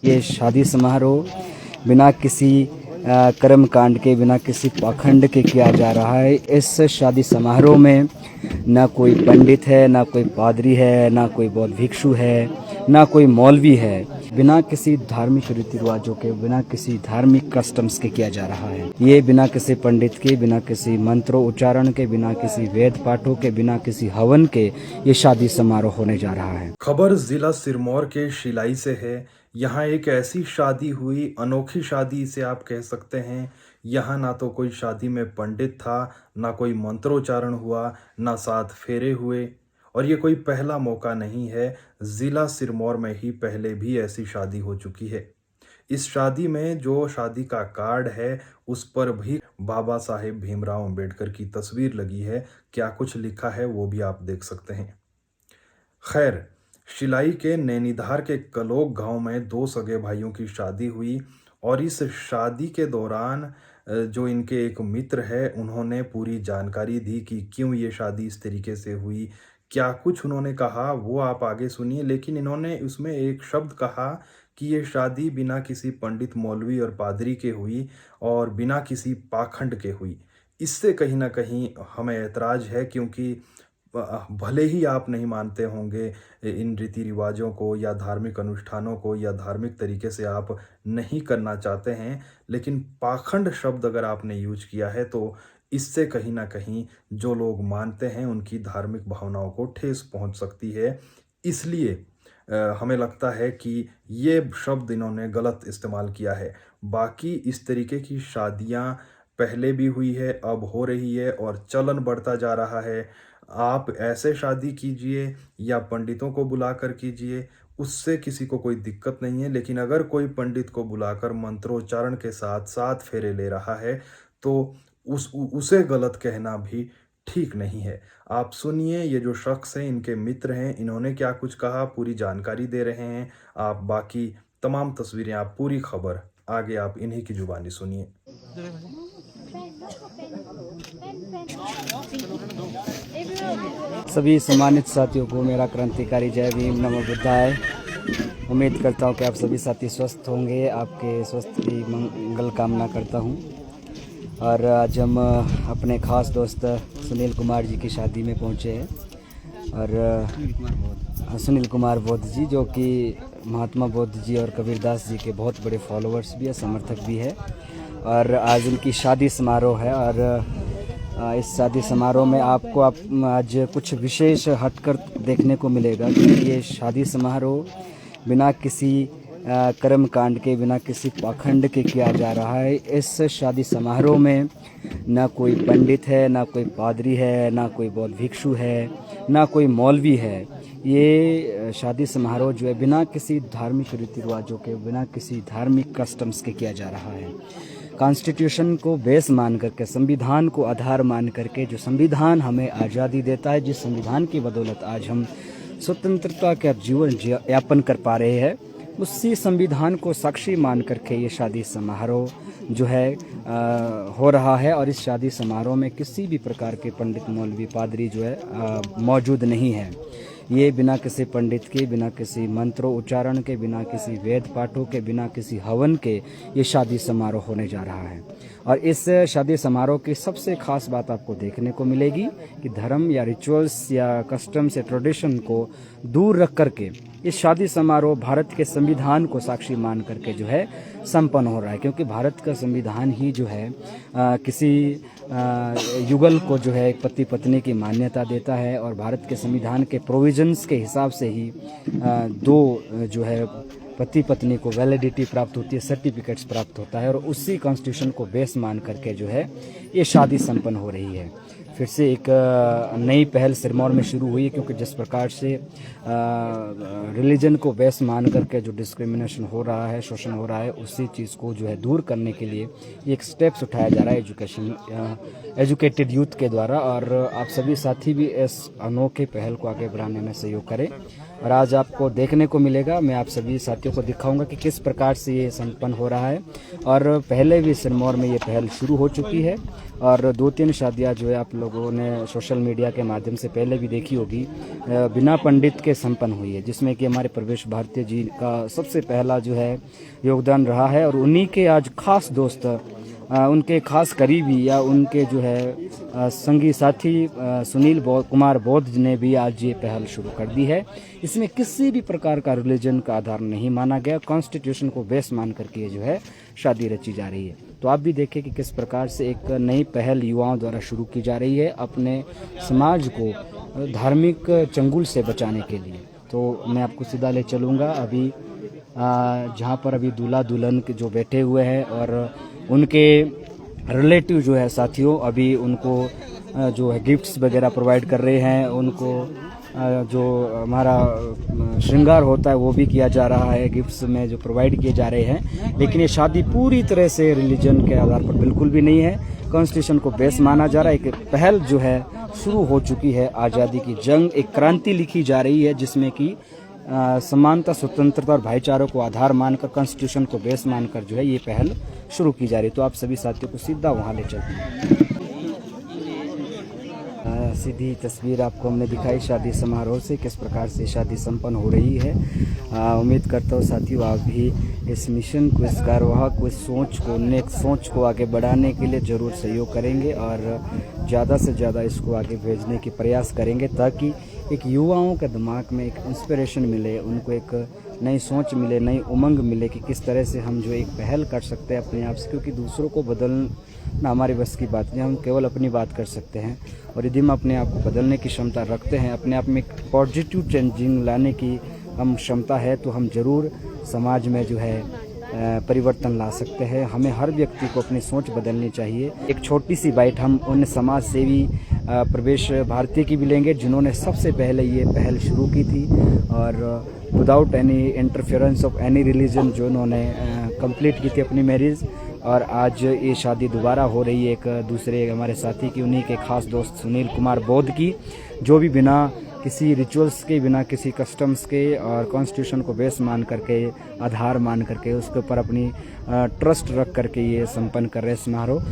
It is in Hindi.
ये शादी समारोह बिना किसी कर्म कांड के, बिना किसी पाखंड के किया जा रहा है। इस शादी समारोह में ना कोई पंडित है, ना कोई पादरी है, ना कोई बौद्ध भिक्षु है, ना कोई मौलवी है। बिना किसी धार्मिक रीति रिवाजों के, बिना किसी धार्मिक कस्टम्स के किया जा रहा है। ये बिना किसी पंडित के, बिना किसी मंत्रों उच्चारण के, बिना किसी वेद पाठों के, बिना किसी हवन के ये शादी समारोह होने जा रहा है। खबर जिला सिरमौर के शिलाई से है। यहाँ एक ऐसी शादी हुई, अनोखी शादी इसे आप कह सकते हैं। यहाँ ना तो कोई शादी में पंडित था, ना कोई मंत्रोच्चारण हुआ, ना 7 फेरे हुए। और ये कोई पहला मौका नहीं है, जिला सिरमौर में ही पहले भी ऐसी शादी हो चुकी है। इस शादी में जो शादी का कार्ड है उस पर भी बाबा साहेब भीमराव अंबेडकर की तस्वीर लगी है। क्या कुछ लिखा है वो भी आप देख सकते हैं। खैर, शिलाई के नैनीधार के कलोक गांव में 2 सगे भाइयों की शादी हुई और इस शादी के दौरान जो इनके एक मित्र है उन्होंने पूरी जानकारी दी कि क्यों ये शादी इस तरीके से हुई। क्या कुछ उन्होंने कहा वो आप आगे सुनिए, लेकिन इन्होंने उसमें एक शब्द कहा कि ये शादी बिना किसी पंडित, मौलवी और पादरी के हुई और बिना किसी पाखंड के हुई। इससे कहीं न कहीं हमें ऐतराज़ है, क्योंकि भले ही आप नहीं मानते होंगे इन रीति रिवाजों को या धार्मिक अनुष्ठानों को, या धार्मिक तरीके से आप नहीं करना चाहते हैं, लेकिन पाखंड शब्द अगर आपने यूज किया है तो इससे कहीं ना कहीं जो लोग मानते हैं उनकी धार्मिक भावनाओं को ठेस पहुंच सकती है। इसलिए हमें लगता है कि ये शब्द इन्होंने गलत इस्तेमाल किया है। बाकी इस तरीके की शादियां पहले भी हुई है, अब हो रही है और चलन बढ़ता जा रहा है। आप ऐसे शादी कीजिए या पंडितों को बुलाकर कीजिए, उससे किसी को कोई दिक्कत नहीं है। लेकिन अगर कोई पंडित को बुलाकर मंत्रोच्चारण के साथ 7 फेरे ले रहा है तो उसे गलत कहना भी ठीक नहीं है। आप सुनिए, ये जो शख्स हैं इनके मित्र हैं, इन्होंने क्या कुछ कहा, पूरी जानकारी दे रहे हैं। आप बाकी तमाम तस्वीरें, आप पूरी खबर आगे आप इन्हीं की जुबानी सुनिए। सभी सम्मानित साथियों को मेरा क्रांतिकारी जय भीम, नमो बुद्धाय। उम्मीद करता हूँ कि आप सभी साथी स्वस्थ होंगे। आपके स्वस्थ की मंगल कामना करता हूँ। और आज हम अपने खास दोस्त सुनील कुमार जी की शादी में पहुँचे हैं। और सुनील कुमार बौद्ध जी, जो कि महात्मा बुद्ध जी और कबीरदास जी के बहुत बड़े फॉलोअर्स भी है, समर्थक भी है। और आज उनकी शादी समारोह है। और इस शादी समारोह में आपको आज कुछ विशेष हटकर देखने को मिलेगा कि ये शादी समारोह बिना किसी कर्म कांड के, बिना किसी पाखंड के किया जा रहा है। इस शादी समारोह में ना कोई पंडित है, ना कोई पादरी है, ना कोई बौद्ध भिक्षु है, ना कोई मौलवी है। ये शादी समारोह जो है बिना किसी धार्मिक रीति रिवाजों के, बिना किसी धार्मिक कस्टम्स के किया जा रहा है। कॉन्स्टिट्यूशन को बेस मान करके, संविधान को आधार मान करके, जो संविधान हमें आज़ादी देता है, जिस संविधान की बदौलत आज हम स्वतंत्रता का जीवन यापन कर पा रहे हैं, उसी संविधान को साक्षी मान करके ये शादी समारोह जो है हो रहा है। और इस शादी समारोह में किसी भी प्रकार के पंडित, मौलवी, पादरी जो है मौजूद नहीं है। ये बिना किसी पंडित के, बिना किसी मंत्रों उच्चारण के, बिना किसी वेद पाठों के, बिना किसी हवन के ये शादी समारोह होने जा रहा है। और इस शादी समारोह की सबसे खास बात आपको देखने को मिलेगी कि धर्म या रिचुअल्स या कस्टम्स या ट्रेडिशन को दूर रख करके इस शादी समारोह भारत के संविधान को साक्षी मान करके जो है संपन्न हो रहा है। क्योंकि भारत का संविधान ही जो है किसी युगल को जो है एक पति पत्नी की मान्यता देता है। और भारत के संविधान के प्रोविजंस के हिसाब से ही दो जो है पति पत्नी को वैलिडिटी प्राप्त होती है, सर्टिफिकेट्स प्राप्त होता है। और उसी कॉन्स्टिट्यूशन को बेस मान करके जो है ये शादी संपन्न हो रही है। फिर से एक नई पहल सिरमौर में शुरू हुई है, क्योंकि जिस प्रकार से रिलीजन को बेस मान करके जो डिस्क्रिमिनेशन हो रहा है, शोषण हो रहा है, उसी चीज़ को जो है दूर करने के लिए एक स्टेप्स उठाया जा रहा है एजुकेटेड यूथ के द्वारा। और आप सभी साथी भी इस अनोखे पहल को आगे बढ़ाने में सहयोग करें। और आज आपको देखने को मिलेगा, मैं आप सभी साथियों को दिखाऊंगा कि किस प्रकार से ये संपन्न हो रहा है। और पहले भी सिरमौर में ये पहल शुरू हो चुकी है और 2-3 शादियाँ जो है आप लोगों ने सोशल मीडिया के माध्यम से पहले भी देखी होगी, बिना पंडित के संपन्न हुई है, जिसमें कि हमारे प्रवेश भारती जी का सबसे पहला जो है योगदान रहा है। और उन्हीं के आज खास दोस्त, उनके खास करीबी या उनके जो है संगी साथी सुनील कुमार बौद्ध ने भी आज ये पहल शुरू कर दी है। इसमें किसी भी प्रकार का रिलीजन का आधार नहीं माना गया, कॉन्स्टिट्यूशन को बेस मान करके ये जो है शादी रची जा रही है। तो आप भी देखें कि किस प्रकार से एक नई पहल युवाओं द्वारा शुरू की जा रही है अपने समाज को धार्मिक चंगुल से बचाने के लिए। तो मैं आपको सीधा ले चलूँगा अभी जहाँ पर अभी दूल्हा दुल्हन के जो बैठे हुए हैं और उनके रिलेटिव जो है साथियों अभी उनको जो है गिफ्ट्स वगैरह प्रोवाइड कर रहे हैं। उनको जो हमारा श्रृंगार होता है वो भी किया जा रहा है, गिफ्ट्स में जो प्रोवाइड किए जा रहे हैं। लेकिन ये शादी पूरी तरह से रिलीजन के आधार पर बिल्कुल भी नहीं है, कॉन्स्टिट्यूशन को बेस माना जा रहा है। एक पहल जो है शुरू हो चुकी है, आज़ादी की जंग, एक क्रांति लिखी जा रही है जिसमें कि समानता, स्वतंत्रता और भाईचारों को आधार मानकर, कॉन्स्टिट्यूशन को बेस मानकर जो है ये पहल शुरू की जा रही है। तो आप सभी साथियों को सीधा वहाँ ले चलते हैं। सीधी तस्वीर आपको हमने दिखाई शादी समारोह से, किस प्रकार से शादी संपन्न हो रही है। उम्मीद करता हूँ साथियों आप भी इस मिशन को, इस कार्यवाह को, इस सोच को, नेक सोच को आगे बढ़ाने के लिए ज़रूर सहयोग करेंगे और ज़्यादा से ज़्यादा इसको आगे भेजने की प्रयास करेंगे ताकि एक युवाओं के दिमाग में एक इंस्पिरेशन मिले, उनको एक नई सोच मिले, नई उमंग मिले कि किस तरह से हम जो एक पहल कर सकते हैं अपने आप से। क्योंकि दूसरों को बदलना हमारे बस की बात नहीं, हम केवल अपनी बात कर सकते हैं। और यदि हम अपने आप को बदलने की क्षमता रखते हैं, अपने आप में एक पॉजिटिव चेंजिंग लाने की हम क्षमता है, तो हम ज़रूर समाज में जो है परिवर्तन ला सकते हैं। हमें हर व्यक्ति को अपनी सोच बदलनी चाहिए। एक छोटी सी बाइट हम उन समाज सेवी प्रवेश भारती की भी लेंगे जिन्होंने सबसे पहले ये पहल शुरू की थी और without any interference of any religion जो उन्होंने कंप्लीट की थी अपनी मैरिज। और आज ये शादी दोबारा हो रही है एक दूसरे हमारे साथी की, उन्हीं के खास दोस्त सुनील कुमार बौद्ध की, जो भी बिना किसी रिचुअल्स के, बिना किसी कस्टम्स के और कॉन्स्टिट्यूशन को बेस मान करके, आधार मान करके, उसके ऊपर अपनी ट्रस्ट रख करके ये संपन्न कर रहे समारोह।